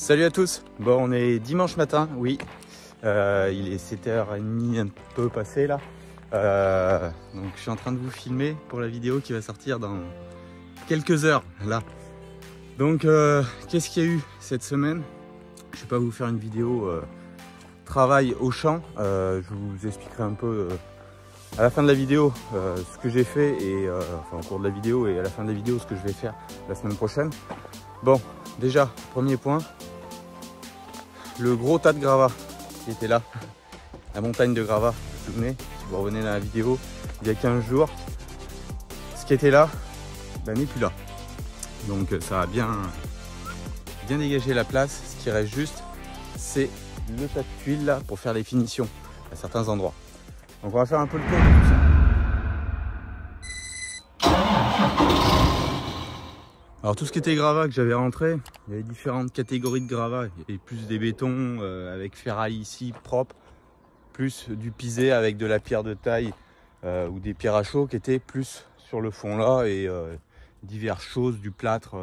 Salut à tous. Bon, on est dimanche matin, oui. Il est 7h30 un peu passé là. Donc je suis en train de vous filmer pour la vidéo qui va sortir dans quelques heures là. Donc qu'est-ce qu'il y a eu cette semaine? Je vais pas vous faire une vidéo travail au champ. Je vous expliquerai un peu à la fin de la vidéo ce que j'ai fait et enfin au cours de la vidéo et à la fin de la vidéo ce que je vais faire la semaine prochaine. Bon, déjà, premier point, le gros tas de gravats qui était là, la montagne de gravats, vous vous souvenez, si vous revenez dans la vidéo, il y a 15 jours, ce qui était là, ben, n'est plus là. Donc ça a bien dégagé la place. Ce qui reste juste, c'est le tas de tuiles là pour faire les finitions à certains endroits. Donc on va faire un peu le tour de tout ça. Alors tout ce qui était gravat que j'avais rentré, il y avait différentes catégories de gravats. Il y avait plus des bétons avec ferraille ici propre, plus du pisé avec de la pierre de taille ou des pierres à chaud qui étaient plus sur le fond là et diverses choses, du plâtre.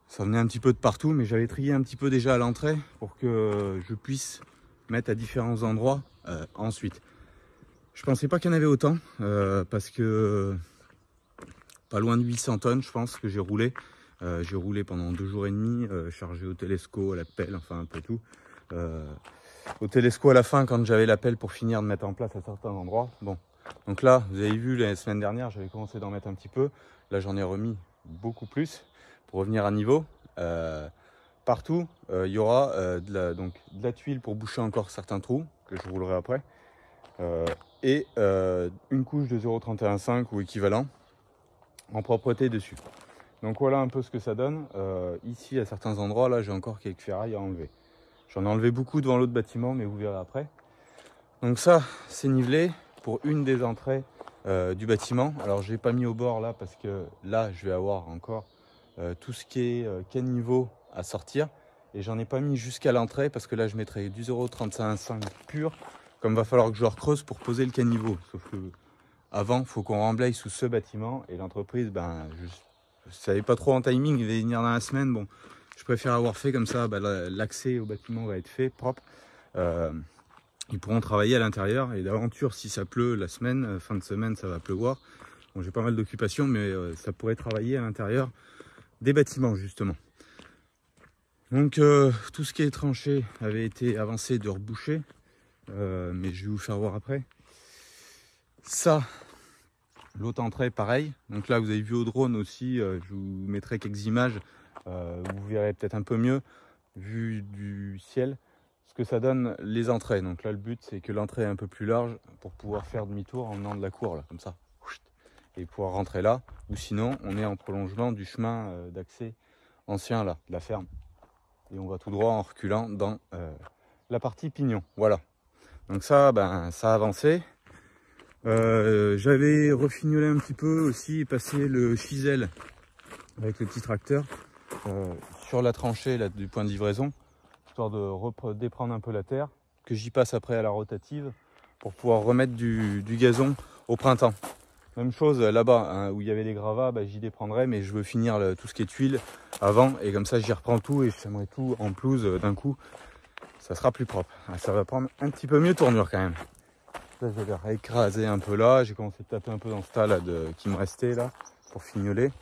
Ça venait un petit peu de partout, mais j'avais trié un petit peu déjà à l'entrée pour que je puisse mettre à différents endroits ensuite. Je pensais pas qu'il y en avait autant parce que pas loin de 800 tonnes, je pense, que j'ai roulé. J'ai roulé pendant 2 jours et demi, chargé au télesco, à la pelle, enfin un peu tout. Au télesco à la fin, quand j'avais la pelle pour finir de mettre en place à certains endroits. Bon, donc là, vous avez vu, la semaine dernière, j'avais commencé d'en mettre un petit peu. Là, j'en ai remis beaucoup plus pour revenir à niveau. Partout, il y aura de la tuile pour boucher encore certains trous, que je roulerai après. Et une couche de 0,315 ou équivalent en propreté dessus. Donc voilà un peu ce que ça donne. Ici à certains endroits là j'ai encore quelques ferrailles à enlever. J'en ai enlevé beaucoup devant l'autre bâtiment mais vous verrez après. Donc ça c'est nivelé pour une des entrées du bâtiment. Alors je l'ai pas mis au bord là parce que là je vais avoir encore tout ce qui est caniveau à sortir. Et j'en ai pas mis jusqu'à l'entrée parce que là je mettrai du 0,315 pur. Comme va falloir que je creuse pour poser le caniveau. Sauf que avant, il faut qu'on remblaye sous ce bâtiment et l'entreprise, ben, je ne savais pas trop en timing, il va venir dans la semaine. Bon, je préfère avoir fait comme ça, ben, l'accès au bâtiment va être fait, propre. Ils pourront travailler à l'intérieur et d'aventure, si ça pleut la semaine, fin de semaine, ça va pleuvoir. Bon, j'ai pas mal d'occupations, mais ça pourrait travailler à l'intérieur des bâtiments, justement. Donc, tout ce qui est tranché avait été avancé de reboucher, mais je vais vous faire voir après. Ça, l'autre entrée, pareil. Donc là, vous avez vu au drone aussi. Je vous mettrai quelques images. Vous verrez peut-être un peu mieux, vu du ciel, ce que ça donne les entrées. Donc là, le but, c'est que l'entrée est un peu plus large pour pouvoir faire demi-tour en venant de la cour, là, comme ça. Et pouvoir rentrer là. Ou sinon, on est en prolongement du chemin d'accès ancien, là, de la ferme. Et on va tout droit en reculant dans la partie pignon. Voilà. Donc ça, ben, ça a avancé. J'avais refignolé un petit peu aussi et passé le chisel avec le petit tracteur sur la tranchée là, du point de livraison, histoire de déprendre un peu la terre, que j'y passe après à la rotative pour pouvoir remettre du gazon au printemps. Même chose là-bas, hein, où il y avait les gravats, bah, j'y déprendrai, mais je veux finir tout ce qui est tuiles avant, et comme ça j'y reprends tout et je sèmerai tout en pelouse d'un coup, ça sera plus propre. Ça va prendre un petit peu mieux tournure quand même. Là, je vais écraser un peu là. J'ai commencé de taper un peu dans ce tas là qui me restait là pour fignoler.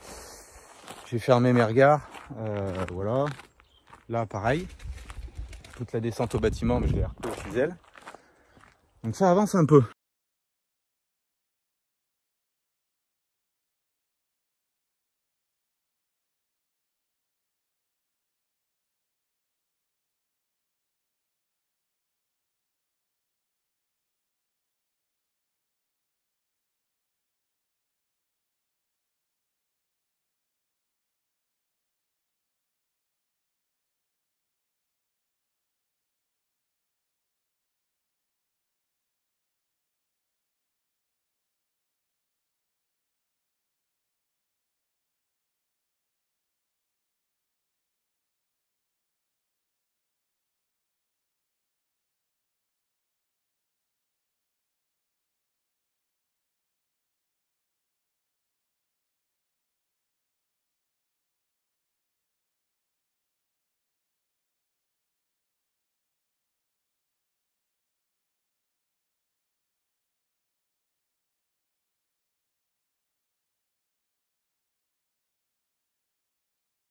J'ai fermé mes regards. Voilà. Là, pareil. Toute la descente au bâtiment, mais je l'ai repris au chisel. Donc ça avance un peu.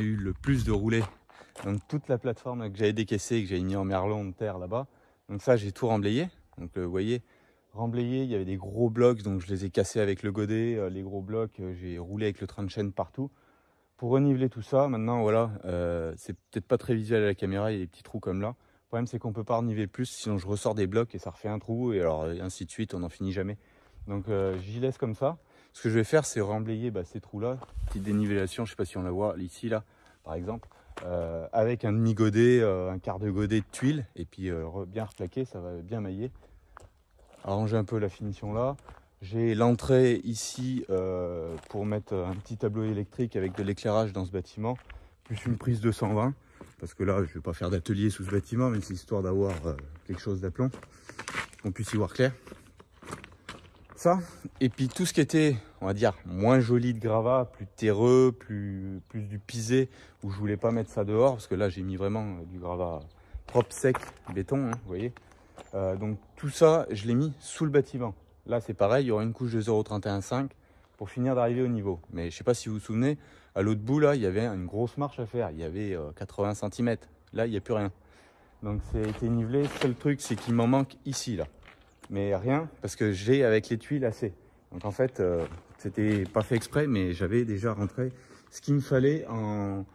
J'ai eu le plus de roulés. Donc toute la plateforme là, que j'avais décaissée, que j'avais mis en merlon de terre là-bas. Donc ça, j'ai tout remblayé. Donc vous voyez, remblayé, il y avait des gros blocs, donc je les ai cassés avec le godet. Les gros blocs, j'ai roulé avec le train de chaîne partout. Pour reniveler tout ça, maintenant, voilà, c'est peut-être pas très visuel à la caméra, il y a des petits trous comme là. Le problème, c'est qu'on peut pas reniveler plus, sinon je ressors des blocs et ça refait un trou, et alors ainsi de suite, on n'en finit jamais. Donc j'y laisse comme ça. Ce que je vais faire, c'est remblayer ces trous-là, petite dénivellation, je sais pas si on la voit ici, là, par exemple, avec un demi-godet, un quart de godet de tuile, et puis bien replaquer, ça va bien mailler. Arranger un peu la finition là. J'ai l'entrée ici pour mettre un petit tableau électrique avec de l'éclairage dans ce bâtiment, plus une prise de 120, parce que là je ne vais pas faire d'atelier sous ce bâtiment, mais c'est histoire d'avoir quelque chose d'aplomb, qu'on puisse y voir clair. Ça, et puis tout ce qui était, on va dire, moins joli de gravat, plus terreux, plus du pisé, où je voulais pas mettre ça dehors, parce que là j'ai mis vraiment du gravat propre, sec, béton, hein, vous voyez. Donc tout ça, je l'ai mis sous le bâtiment. Là, c'est pareil, il y aura une couche de 0,315 pour finir d'arriver au niveau. Mais je ne sais pas si vous vous souvenez, à l'autre bout, là, il y avait une grosse marche à faire. Il y avait 80 cm. Là, il n'y a plus rien. Donc, c'est été nivelé. Le seul truc, c'est qu'il m'en manque ici, là. Mais rien, parce que j'ai avec les tuiles assez. Donc, en fait, c'était pas fait exprès, mais j'avais déjà rentré ce qu'il me fallait en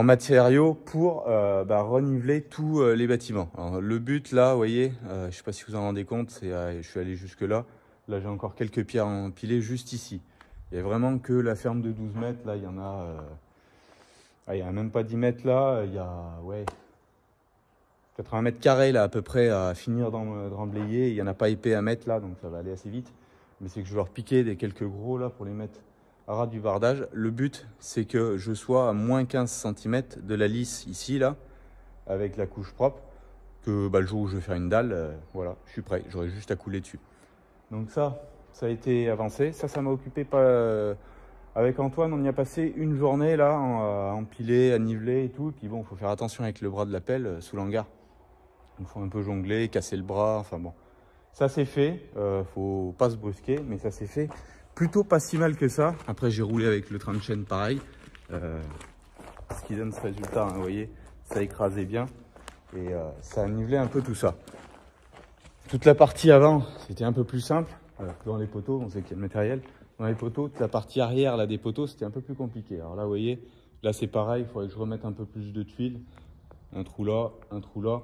matériaux pour reniveler tous les bâtiments. Alors, le but là, vous voyez, je ne sais pas si vous en rendez compte, c'est je suis allé jusque là. Là, j'ai encore quelques pierres empilées juste ici. Il n'y a vraiment que la ferme de 12 mètres. Là, il y en a... il n'y a même pas 10 mètres là. Il y a 80 mètres carrés là à peu près à finir de remblayer. Il n'y en a pas épais à mettre là, donc ça va aller assez vite. Mais c'est que je vais leur piquer des quelques gros là pour les mettre à ras du bardage. Le but, c'est que je sois à moins 15 cm de la lisse ici, là, avec la couche propre, que le jour où je vais faire une dalle, voilà, je suis prêt, j'aurai juste à couler dessus. Donc ça a été avancé. Ça m'a occupé pas... avec Antoine, on y a passé une journée, là, à empiler, à niveler et tout. Et puis bon, il faut faire attention avec le bras de la pelle sous l'hangar. Il faut un peu jongler, casser le bras, enfin bon. Ça c'est fait, faut pas se brusquer, mais ça s'est fait. Plutôt pas si mal que ça. Après, j'ai roulé avec le train de chaîne pareil. Ce qui donne ce résultat, hein, vous voyez, ça écrasait bien. Et ça a nivelé un peu tout ça. Toute la partie avant, c'était un peu plus simple. Dans les poteaux, on sait qu'il y a le matériel. Dans les poteaux, toute la partie arrière là, des poteaux, c'était un peu plus compliqué. Alors là, vous voyez, là c'est pareil, il faudrait que je remette un peu plus de tuiles. Un trou là, un trou là.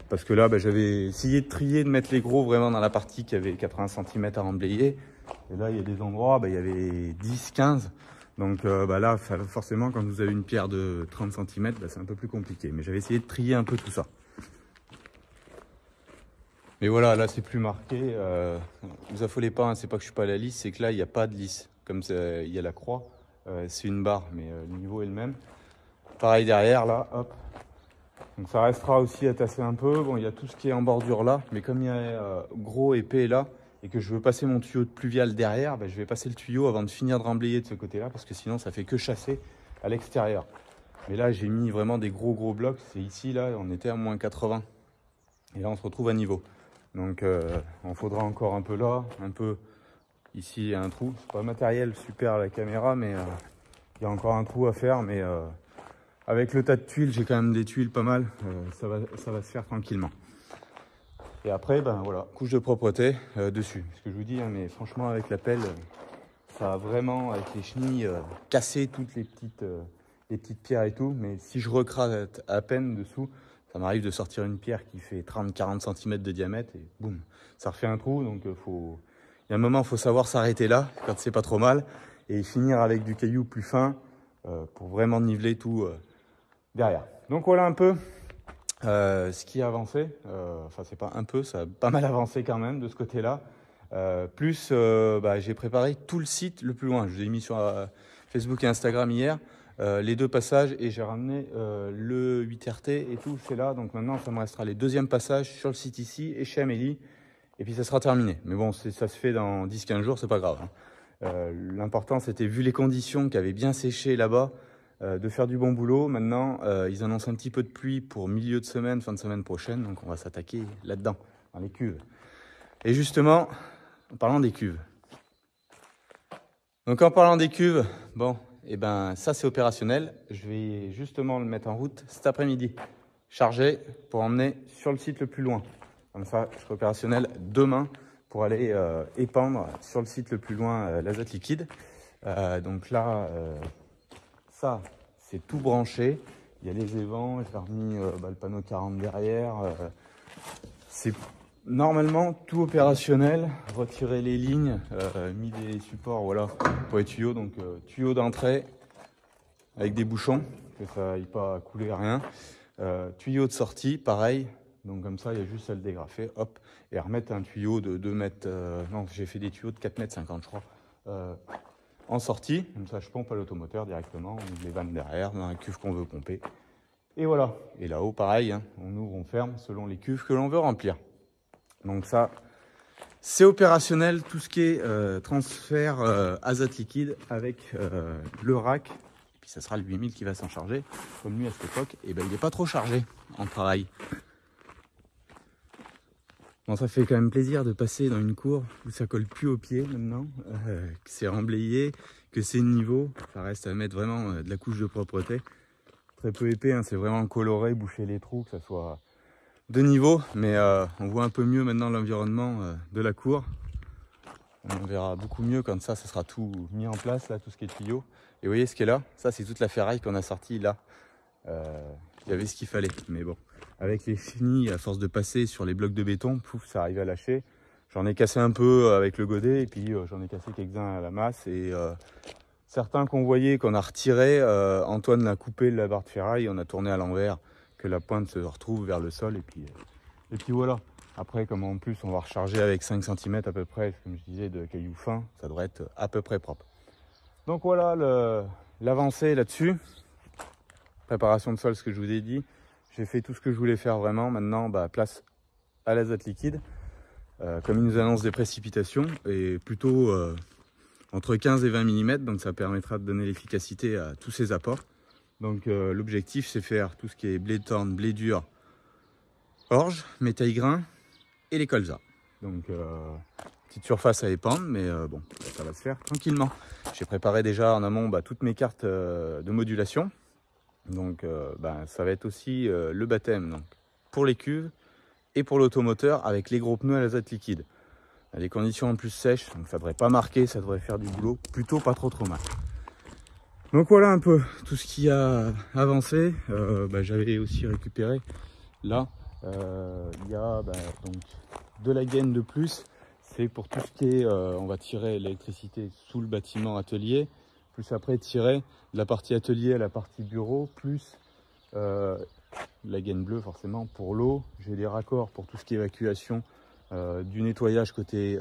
Parce que là, j'avais essayé de trier, de mettre les gros vraiment dans la partie qui avait 80 cm à remblayer. Et là, il y a des endroits, il y avait 10, 15. Donc là, forcément, quand vous avez une pierre de 30 cm, c'est un peu plus compliqué. Mais j'avais essayé de trier un peu tout ça. Mais voilà, là, c'est plus marqué. Vous affolez pas, hein, c'est pas que je suis pas à la lisse, c'est que là, il n'y a pas de lisse. Comme il y a la croix, c'est une barre, mais le niveau est le même. Pareil derrière, là, hop. Donc ça restera aussi à tasser un peu. Bon, il y a tout ce qui est en bordure là, mais comme il y a gros épais là, et que je veux passer mon tuyau de pluvial derrière, je vais passer le tuyau avant de finir de remblayer de ce côté-là, parce que sinon ça fait que chasser à l'extérieur. Mais là, j'ai mis vraiment des gros blocs. C'est ici, là, on était à moins 80. Et là, on se retrouve à niveau. Donc, on faudra encore un peu là, un peu ici, il y a un trou. C'est pas matériel super à la caméra, mais il y a encore un trou à faire, mais... avec le tas de tuiles, j'ai quand même des tuiles pas mal, ça va se faire tranquillement. Et après, voilà, couche de propreté dessus. Ce que je vous dis, hein, mais franchement, avec la pelle, ça a vraiment, avec les chenilles, cassé toutes les petites pierres et tout. Mais si je recrase à peine dessous, ça m'arrive de sortir une pierre qui fait 30-40 cm de diamètre et boum, ça refait un trou. Donc, il y a un moment, il faut savoir s'arrêter là, quand c'est pas trop mal, et finir avec du caillou plus fin pour vraiment niveler tout. Derrière. Donc voilà un peu ce qui a avancé. Enfin, c'est pas un peu, ça a pas mal avancé quand même de ce côté-là. Plus, j'ai préparé tout le site le plus loin. Je l'ai mis sur Facebook et Instagram hier, les 2 passages, et j'ai ramené le 8RT et tout, c'est là. Donc maintenant, ça me restera les 2e passages sur le site ici et chez Amélie. Et puis ça sera terminé. Mais bon, ça se fait dans 10-15 jours, c'est pas grave. Hein. L'important, c'était, vu les conditions qui avaient bien séché là-bas, de faire du bon boulot. Maintenant, ils annoncent un petit peu de pluie pour milieu de semaine, fin de semaine prochaine. Donc, on va s'attaquer là-dedans, dans les cuves. Et justement, en parlant des cuves. Donc, en parlant des cuves, bon, et ben ça c'est opérationnel. Je vais justement le mettre en route cet après-midi, chargé pour emmener sur le site le plus loin. Comme ça, je serai opérationnel demain pour aller épandre sur le site le plus loin l'azote liquide. Donc là, ça c'est tout branché. Il y a les évents, j'ai remis le panneau 40 derrière. C'est normalement tout opérationnel. Retirer les lignes, mis des supports voilà, pour les tuyaux. Donc tuyaux d'entrée avec des bouchons, que ça n'aille pas couler rien. Tuyau de sortie, pareil. Donc comme ça, il y a juste à le dégrafer, hop, et à remettre un tuyau de 2 mètres. Non, j'ai fait des tuyaux de 4,50 mètres, je crois. En sortie, comme ça je pompe à l'automoteur directement, on ouvre les vannes derrière, dans la cuve qu'on veut pomper. Et voilà. Et là-haut, pareil, hein, on ouvre, on ferme selon les cuves que l'on veut remplir. Donc ça, c'est opérationnel, tout ce qui est transfert azote liquide avec le rack. Et puis ça sera le 8000 qui va s'en charger. Comme lui à cette époque, et ben, il n'est pas trop chargé en travail. Bon, ça fait quand même plaisir de passer dans une cour où ça colle plus aux pieds maintenant, que c'est remblayé, que c'est niveau. Ça reste à mettre vraiment de la couche de propreté. Très peu épais, hein, c'est vraiment coloré, boucher les trous, que ça soit de niveau. Mais on voit un peu mieux maintenant l'environnement de la cour. On verra beaucoup mieux quand ça sera tout mis en place, là, tout ce qui est tuyau. Et vous voyez ce qui est là, ça c'est toute la ferraille qu'on a sortie là. Il y avait ce qu'il fallait, mais bon. Avec les chenilles, à force de passer sur les blocs de béton, pouf, ça arrive à lâcher. J'en ai cassé un peu avec le godet et puis j'en ai cassé quelques-uns à la masse. Et certains qu'on voyait, qu'on a retirés, Antoine l'a coupé la barre de ferraille, on a tourné à l'envers, que la pointe se retrouve vers le sol. Et puis voilà. Après, comme en plus on va recharger avec 5 cm à peu près, comme je disais, de cailloux fins, ça devrait être à peu près propre. Donc voilà l'avancée là-dessus. Préparation de sol, ce que je vous ai dit. J'ai fait tout ce que je voulais faire vraiment. Maintenant, place à l'azote liquide. Comme il nous annonce des précipitations, et plutôt entre 15 et 20 mm, donc ça permettra de donner l'efficacité à tous ces apports. Donc l'objectif, c'est faire tout ce qui est blé tendre, blé dur, orge, métail grain et les colzas. Donc petite surface à épandre, mais bon, ça va se faire tranquillement. J'ai préparé déjà en amont toutes mes cartes de modulation. Donc ça va être aussi le baptême donc, pour les cuves et pour l'automoteur avec les gros pneus à l'azote liquide. Les conditions en plus sèches, donc ça devrait pas marquer, ça devrait faire du boulot plutôt pas trop mal. Donc voilà un peu tout ce qui a avancé. J'avais aussi récupéré là, il y a donc de la gaine de plus. C'est pour tout ce qui est, on va tirer l'électricité sous le bâtiment atelier. Plus après tirer de la partie atelier à la partie bureau, plus la gaine bleue forcément pour l'eau. J'ai des raccords pour tout ce qui est évacuation du nettoyage côté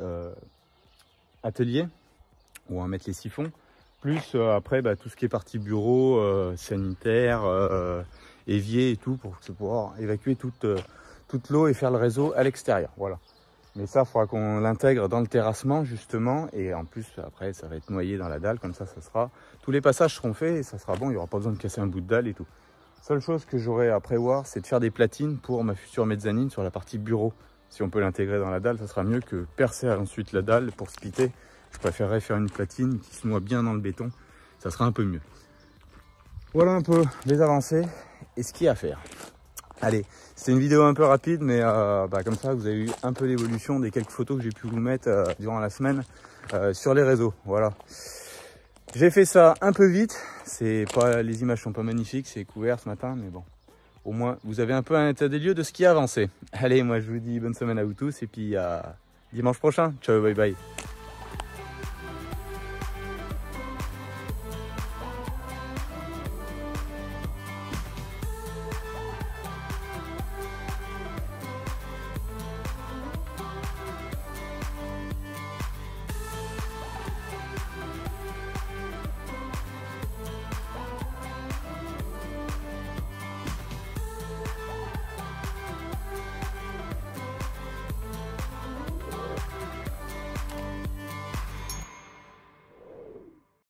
atelier, où on va mettre les siphons. Plus après tout ce qui est partie bureau, sanitaire, évier et tout, pour pouvoir évacuer toute l'eau et faire le réseau à l'extérieur. Voilà. Mais ça, il faudra qu'on l'intègre dans le terrassement justement. Et en plus, après, ça va être noyé dans la dalle. Comme ça sera... Tous les passages seront faits et ça sera bon. Il n'y aura pas besoin de casser un bout de dalle et tout. Seule chose que j'aurais à prévoir, c'est de faire des platines pour ma future mezzanine sur la partie bureau. Si on peut l'intégrer dans la dalle, ça sera mieux que percer ensuite la dalle pour splitter. Je préférerais faire une platine qui se noie bien dans le béton. Ça sera un peu mieux. Voilà un peu les avancées et ce qu'il y a à faire. Allez, c'est une vidéo un peu rapide, mais comme ça, vous avez eu un peu l'évolution des quelques photos que j'ai pu vous mettre durant la semaine sur les réseaux. Voilà. J'ai fait ça un peu vite. Les images sont pas magnifiques, c'est couvert ce matin, mais bon. Au moins, vous avez un peu un état des lieux de ce qui a avancé. Allez, moi je vous dis bonne semaine à vous tous et puis à dimanche prochain. Ciao, bye bye.